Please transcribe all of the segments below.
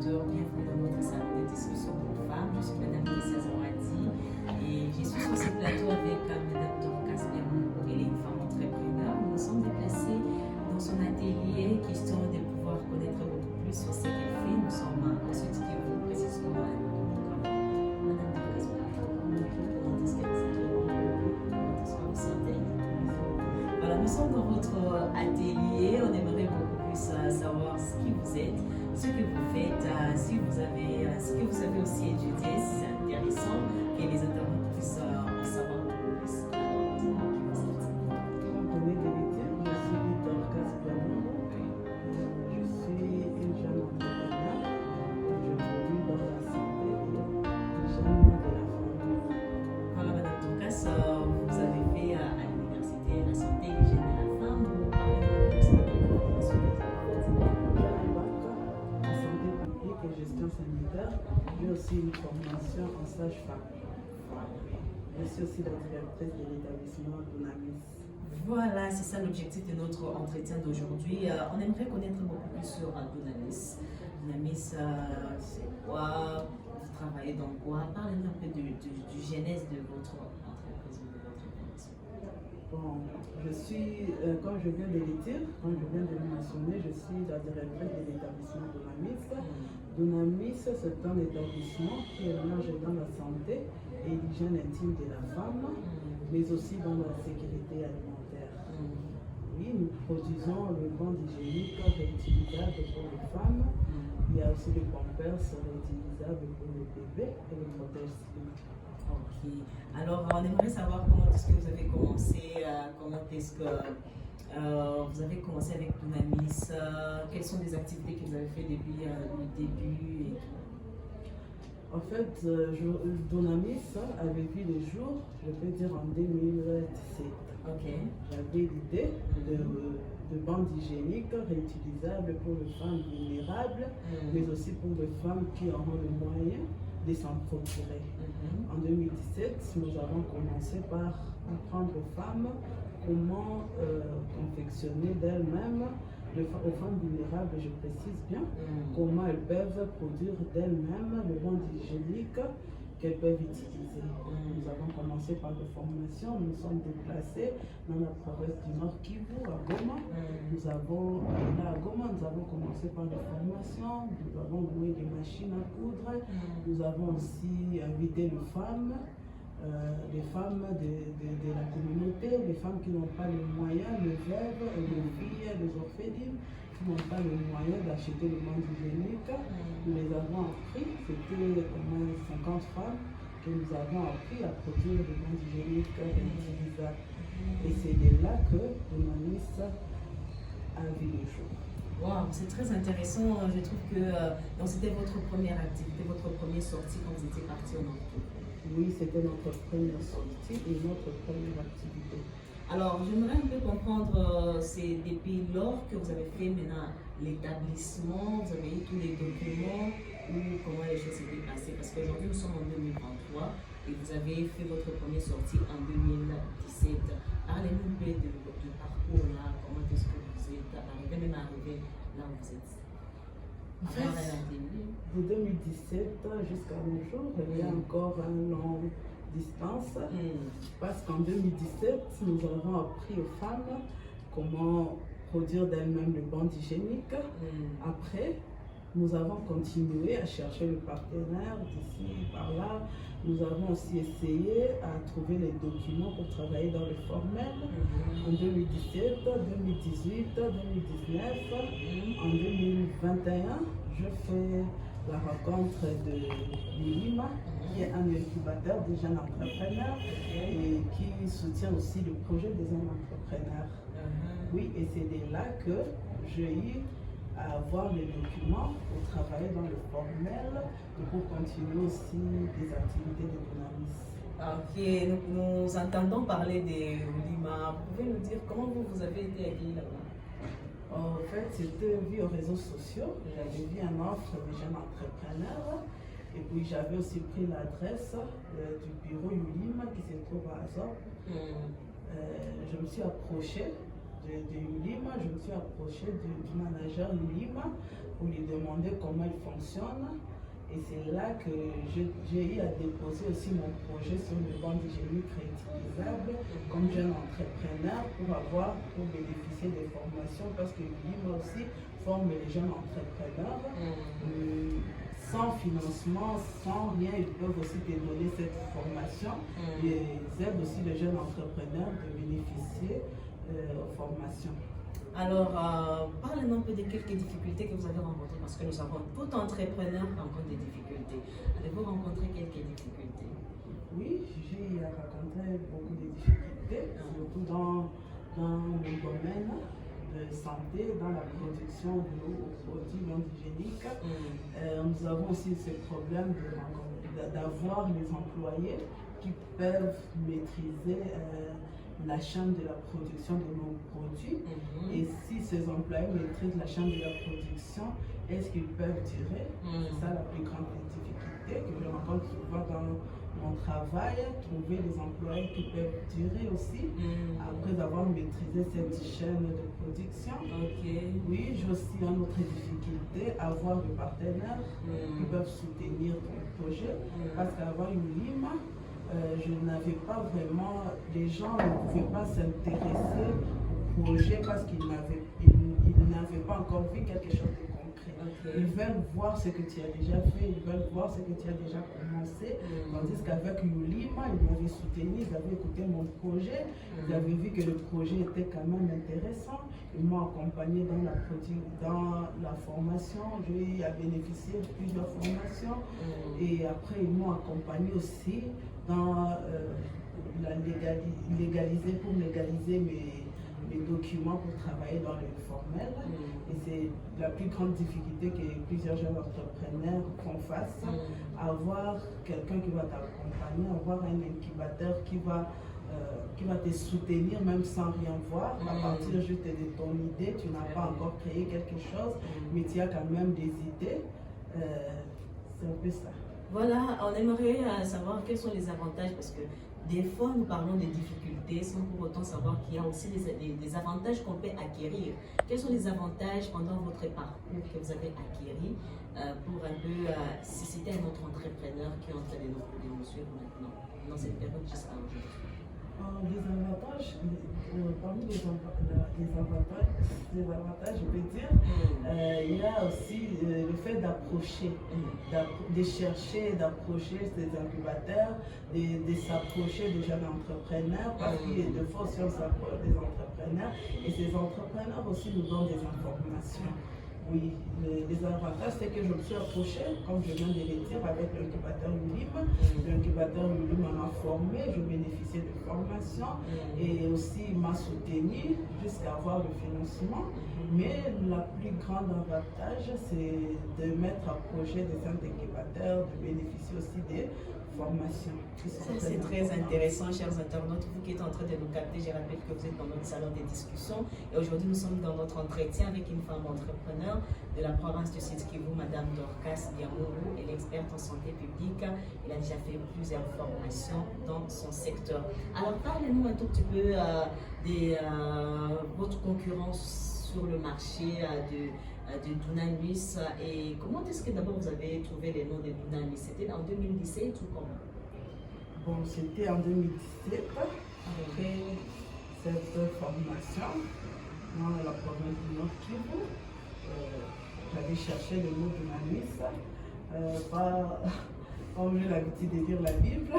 téléspectateurs, bienvenue dans notre salon de discussion pour femmes. Je suis Madame Lisa Zawadi et je suis sur ce plateau avec Madame Dorcas Biamou. Elle est une femme entrepreneur. Nous nous sommes déplacés dans son atelier, question de pouvoir connaître beaucoup plus sur ce qu'elle fait. Nous sommes en ce que vous précisément Madame Dorcas Biamou. Comment est-ce que vous sentez? Voilà, nous sommes dans votre atelier. On aimerait beaucoup plus savoir ce qui vous êtes, ce que vous faites, si vous avez, ce que vous avez aussi étudié, si c'est intéressant, que les internautes puissent en savoir beaucoup plus. Alors, dites-moi qui vous êtes. Vous venez de le dire, je suis Dorcas Biamou. Je suis une jeune entrepreneur. J'évolue dans la santé et l'hygiène de la femme. Voilà, Madame Dorcas, vous avez fait à l'université la santé et l'hygiène de la femme. Vous parlez de la formation de la formation que vous avez faite. J'ai un bac en santé publique et gestion sanitaire. J'ai aussi une formation en sage-femme. Je suis aussi la directrice de l'établissement Dunamis. Voilà, c'est ça l'objectif de notre entretien d'aujourd'hui. On aimerait connaître beaucoup plus sur Dunamis. Dunamis, c'est quoi? Vous travaillez dans quoi? Parlez-nous un peu du genèse de votre entreprise ou de votre formation. Bon, je suis, comme je viens de le dire, quand je viens de le mentionner, je suis la directrice de l'établissement Dunamis. Dunamis, c'est un établissement qui émerge dans la santé et l'hygiène intime de la femme, mais aussi dans la sécurité alimentaire. Oui, nous produisons le banc hygiénique réutilisable pour les femmes. Il y a aussi le pampers réutilisable pour les bébés et le protège-slim. Ok. Alors, on aimerait savoir comment est-ce que vous avez commencé, comment est-ce que vous avez commencé avec Dunamis, quelles sont les activités que vous avez fait depuis le début et tout. En fait, Dunamis avait vu le jour, je peux dire en 2017. Ok. J'avais l'idée de bandes hygiéniques réutilisables pour les femmes vulnérables, mais aussi pour les femmes qui auront le moyen de s'en procurer. En 2017, nous avons commencé par apprendre aux femmes comment confectionner d'elles-mêmes, aux femmes vulnérables, je précise bien, comment elles peuvent produire d'elles-mêmes le bandes hygiénique qu'elles peuvent utiliser. Nous avons commencé par des formations, nous sommes déplacés dans la province du Nord Kivu, à Goma. Là à Goma, nous avons commencé par des formations, nous avons loué des machines à coudre, nous avons aussi invité les femmes de la communauté, les femmes qui n'ont pas les moyens, les veuves, les filles, les orphelines, qui n'ont pas les moyens d'acheter le bandes hygiénique. Nous les avons appris, c'était au moins 50 femmes que nous avons appris à produire des bandes hygiéniques réutilisables. Et c'est de là que Dunamis a vu le jour. Wow, c'est très intéressant. Je trouve que c'était votre première activité, votre première sortie quand vous étiez parti au Nord. Oui, c'était notre première sortie et notre première activité. Alors, j'aimerais un peu comprendre, c'est depuis lors que vous avez fait maintenant l'établissement, vous avez eu tous les documents, ou comment les choses s'étaient passées. Parce qu'aujourd'hui, nous sommes en 2023 et vous avez fait votre première sortie en 2017. Parlez-nous un peu de votre parcours là, comment est-ce que vous êtes arrivé, même arrivé là où vous êtes. En fait, de 2017 jusqu'à nos jours, il y a encore une longue distance. Parce qu'en 2017, nous avons appris aux femmes comment produire d'elles-mêmes le bandes hygiénique. Après, nous avons continué à chercher le partenaire d'ici, par là. Nous avons aussi essayé à trouver les documents pour travailler dans le formel. En 2017, 2018, 2019, en 2021, je fais la rencontre de Lima, qui est un incubateur des jeunes entrepreneurs et qui soutient aussi le projet des jeunes entrepreneurs. Oui, et c'est de là que j'ai eu à avoir les documents pour travailler dans le formel et pour continuer aussi des activités de Dunamis. Ok, nous entendons parler de Lima. Vous pouvez nous dire comment vous avez été accueillis là-bas? En fait, c'était vu aux réseaux sociaux. J'avais vu une offre des jeunes entrepreneurs. Et puis j'avais aussi pris l'adresse du bureau Ulim qui se trouve à Azor. Je me suis approchée de Ulima, je me suis approchée du manager Ulima pour lui demander comment il fonctionne. Et c'est là que j'ai eu à déposer aussi mon projet sur le banc du génie réutilisable comme jeune entrepreneur pour bénéficier des formations, parce que Ulima aussi forme les jeunes entrepreneurs. Sans financement, sans rien, ils peuvent aussi te donner cette formation. Et ils aident aussi les jeunes entrepreneurs de bénéficier aux formations. Alors, parlez-nous un peu de quelques difficultés que vous avez rencontrées, parce que nous savons tout entrepreneur rencontre des difficultés. Avez-vous rencontré quelques difficultés? Oui, j'ai rencontré beaucoup de difficultés, surtout dans le domaine de santé, dans la production de produits non hygiéniques. Nous avons aussi ce problème d'avoir les employés qui peuvent maîtriser la chaîne de la production de nos produits. Et si ces employés maîtrisent la chaîne de la production, est-ce qu'ils peuvent durer? C'est ça la plus grande difficulté que je rencontre souvent dans mon travail, trouver des employés qui peuvent durer aussi après avoir maîtrisé cette chaîne de production. Oui, j'ai aussi une autre difficulté, avoir des partenaires qui peuvent soutenir ton projet, parce qu'avant Ulima, je n'avais pas vraiment, les gens ne pouvaient pas s'intéresser au projet parce qu'ils n'avaient pas encore vu quelque chose de concret. Ils veulent voir ce que tu as déjà fait, ils veulent voir ce que tu as déjà commencé. Tandis qu'avec Ulima, ils m'avaient soutenu, ils avaient écouté mon projet, ils avaient vu que le projet était quand même intéressant. Ils m'ont accompagné dans la formation, j'ai eu à bénéficier de plusieurs formations. Et après, ils m'ont accompagné aussi dans pour légaliser mes documents pour travailler dans le formel. Et c'est la plus grande difficulté que plusieurs jeunes entrepreneurs font face, avoir quelqu'un qui va t'accompagner, avoir un incubateur qui va te soutenir même sans rien voir. À partir juste de ton idée, tu n'as pas encore créé quelque chose, mais tu as quand même des idées. C'est un peu ça. Voilà, on aimerait savoir quels sont les avantages, parce que des fois nous parlons des difficultés sans pour autant savoir qu'il y a aussi des avantages qu'on peut acquérir. Quels sont les avantages pendant votre parcours que vous avez acquis pour un peu citer un autre entrepreneur qui est en train de nous suivre maintenant, dans cette période jusqu'à aujourd'hui? Les avantages, parmi les avantages, je peux dire, il y a aussi le fait d'approcher, de chercher, d'approcher ces incubateurs, de s'approcher des jeunes entrepreneurs, parce qu'il y a des fois aussi on s'approche des entrepreneurs, et ces entrepreneurs aussi nous donnent des informations. Oui, les avantages, c'est que je me suis approchée, comme je viens de le dire, avec l'incubateur Ulima. L'incubateur Ulima m'a formé, je bénéficiais de formation et aussi m'a soutenu jusqu'à avoir le financement. Mais la plus grande avantage, c'est de m'être approché des centres incubateurs, de bénéficier aussi des formations. Ça, c'est très intéressant, chers internautes. Vous qui êtes en train de nous capter, je rappelle que vous êtes dans notre salon des discussions. Et aujourd'hui, nous sommes dans notre entretien avec une femme entrepreneur de la province de Sud-Kivu, Madame Dorcas Biamourou. Elle est experte en santé publique. Elle a déjà fait plusieurs formations dans son secteur. Alors, parlez-nous un tout petit peu de votre concurrence sur le marché de Dunamis, et comment est-ce que d'abord vous avez trouvé les noms de Dunamis? C'était en 2017 ou comment? Bon, c'était en 2017, après cette formation dans la province du Nord Kivu. J'avais cherché le mot Dunamis, comme j'ai l'habitude de lire la Bible,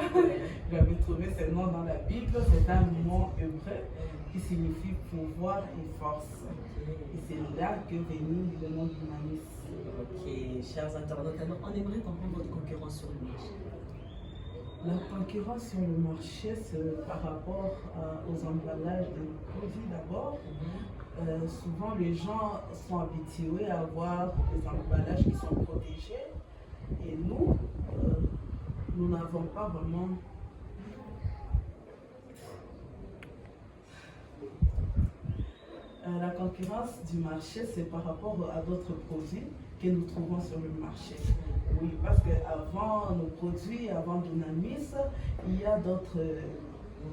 j'avais trouvé ce nom dans la Bible. C'est un mot hébreu qui signifie pouvoir et force. Et c'est là que venu le nom Dunamis. Ok, chers internautes, alors on aimerait comprendre votre concurrence sur le marché. La concurrence sur le marché, c'est par rapport aux emballages des produits d'abord. Souvent, les gens sont habitués à avoir des emballages qui sont protégés. Et nous n'avons pas vraiment. La concurrence du marché, c'est par rapport à d'autres produits que nous trouvons sur le marché. Oui, parce qu'avant nos produits, avant Dunamis, il y a d'autres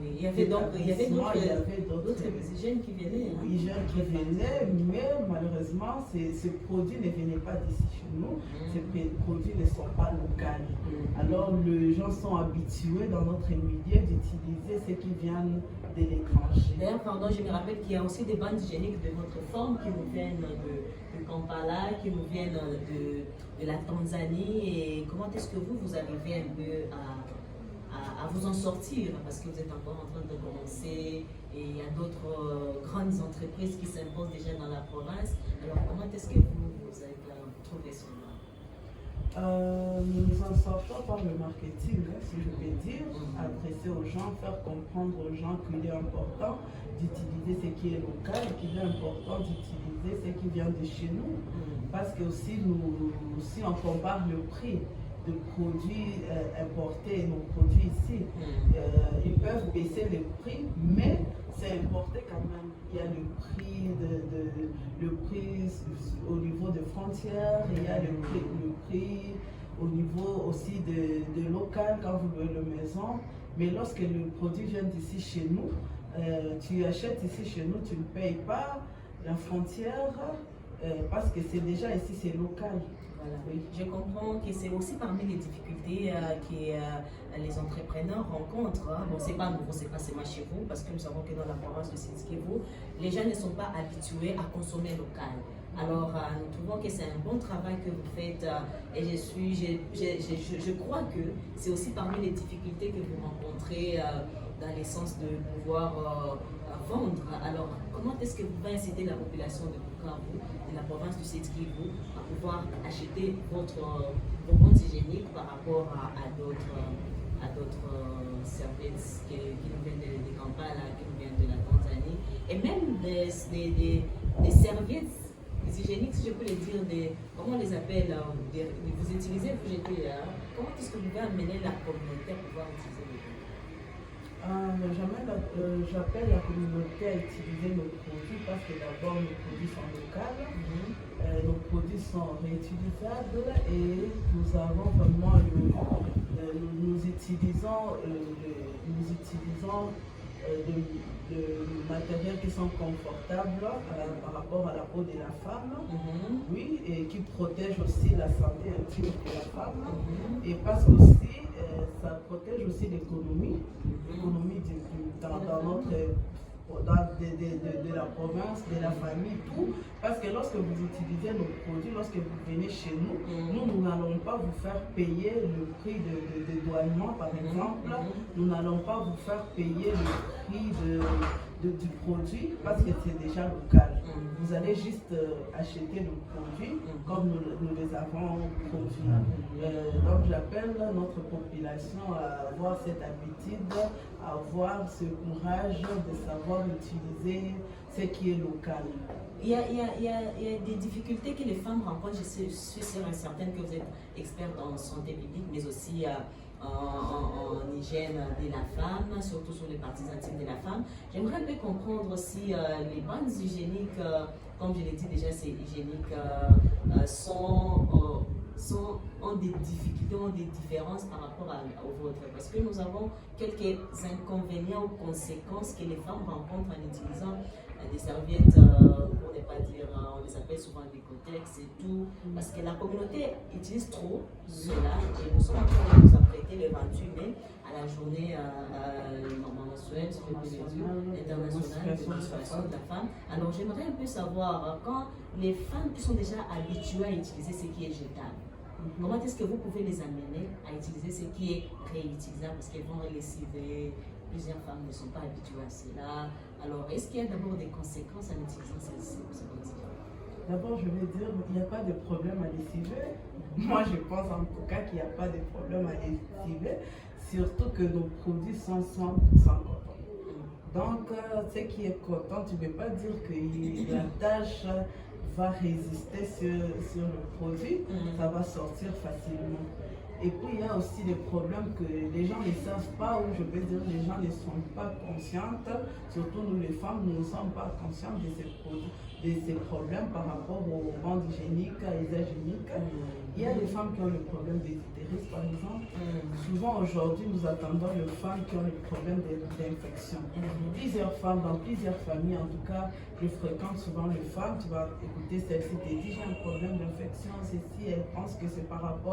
Oui, il y avait d'autres jeunes qui venaient. Oui, jeunes qui venaient, mais malheureusement, ces produits ne venaient pas d'ici chez nous. Ces produits ne sont pas locaux. Alors, les gens sont habitués dans notre milieu d'utiliser ce qui viennent de l'étranger. D'ailleurs, pardon, je me rappelle qu'il y a aussi des bandes hygiéniques de votre forme qui nous viennent de Kampala, qui nous viennent de la Tanzanie. Et comment est-ce que vous arrivez un peu à vous en sortir, parce que vous êtes encore en train de commencer et il y a d'autres grandes entreprises qui s'imposent déjà dans la province. Alors comment est-ce que vous avez trouvé cela? Nous nous en sortons par le marketing, si je peux dire, adresser aux gens, faire comprendre aux gens qu'il est important d'utiliser ce qui est local et qu'il est important d'utiliser ce qui vient de chez nous. Parce que aussi, si on compare le prix de produits importés et nos produits ici, ils peuvent baisser les prix, mais c'est importé quand même. Il y a le prix au niveau des frontières, il y a le prix au niveau aussi de local quand vous louez la maison. Mais lorsque le produit vient d'ici chez nous, tu achètes ici chez nous, tu ne payes pas la frontière parce que c'est déjà ici, c'est local. Voilà. Oui. Je comprends que c'est aussi parmi les difficultés que les entrepreneurs rencontrent. Bon, c'est pas nouveau, c'est pas seulement chez vous, parce que nous savons que dans la province de Sud-Kivu, les gens ne sont pas habitués à consommer local. Alors, nous trouvons que c'est un bon travail que vous faites et je crois que c'est aussi parmi les difficultés que vous rencontrez dans le sens de pouvoir vendre. Alors, comment est-ce que vous pouvez inciter la population de Bukavu, de la province du Sud-Kivu, à pouvoir acheter vos bandes hygiéniques par rapport à d'autres services qui nous viennent de Kampala, qui nous viennent de la Tanzanie, et même des serviettes hygiéniques, si je peux les dire, comment on les appelle, vous utilisez, vous jetez, comment est-ce que vous pouvez amener la communauté à pouvoir utiliser les j'appelle la communauté à utiliser nos produits parce que d'abord nos produits sont locaux, nos produits sont réutilisables et nous avons vraiment nous utilisons de matériels qui sont confortables par rapport à la peau de la femme, oui, et qui protègent aussi la santé intime de la femme, et parce que aussi ça protège aussi l'économie dans notre de la province, de la famille, tout. Parce que lorsque vous utilisez nos produits, lorsque vous venez chez nous, nous n'allons pas vous faire payer le prix de douanement, par exemple. Nous n'allons pas vous faire payer le prix du produit parce que c'est déjà local. Vous allez juste acheter le produit comme nous les avons produits. Donc j'appelle notre population à avoir cette habitude, à avoir ce courage de savoir utiliser ce qui est local. Il y a des difficultés que les femmes rencontrent. Je suis sûre et certaine que vous êtes expert en santé publique, mais aussi en hygiène de la femme, surtout sur les parties intimes de la femme. J'aimerais un peu comprendre aussi les bandes hygiéniques, comme je l'ai dit déjà, ces hygiéniques ont des difficultés, ont des différences par rapport au vôtre. Parce que nous avons quelques inconvénients ou conséquences que les femmes rencontrent en utilisant des serviettes, pour ne pas dire, on les appelle souvent des cotex et tout, parce que la communauté utilise trop cela et nous sommes en train de nous apprêter le 28 mai à la journée mensuelle, internationale de menstruation de la femme. Alors j'aimerais un peu savoir, quand les femmes qui sont déjà habituées à utiliser ce qui est jetable, comment est-ce que vous pouvez les amener à utiliser ce qui est réutilisable, parce qu'elles vont lessiver. Plusieurs femmes ne sont pas habituées à cela. Alors, est-ce qu'il y a d'abord des conséquences en utilisant ces produits? D'abord, je vais dire qu'il n'y a pas de problème à lessiver. Moi, je pense en tout cas qu'il n'y a pas de problème à lessiver, surtout que nos produits sont 100% coton. Donc, ce qui est coton, tu ne peux pas dire que la tâche va résister sur le produit, ça va sortir facilement. Et puis il y a aussi des problèmes que les gens ne savent pas, ou je peux dire les gens ne sont pas conscientes, surtout nous les femmes, nous ne sommes pas conscientes de ces problèmes par rapport aux bandes hygiéniques, à usage unique. Il y a des femmes qui ont le problème des utérus, par exemple. Souvent, aujourd'hui, nous attendons les femmes qui ont le problème d'infection. Plusieurs femmes, dans plusieurs familles, en tout cas, je fréquente souvent les femmes. Tu vas écouter celle-ci, te dit j'ai un problème d'infection, ceci, elle pense que c'est par rapport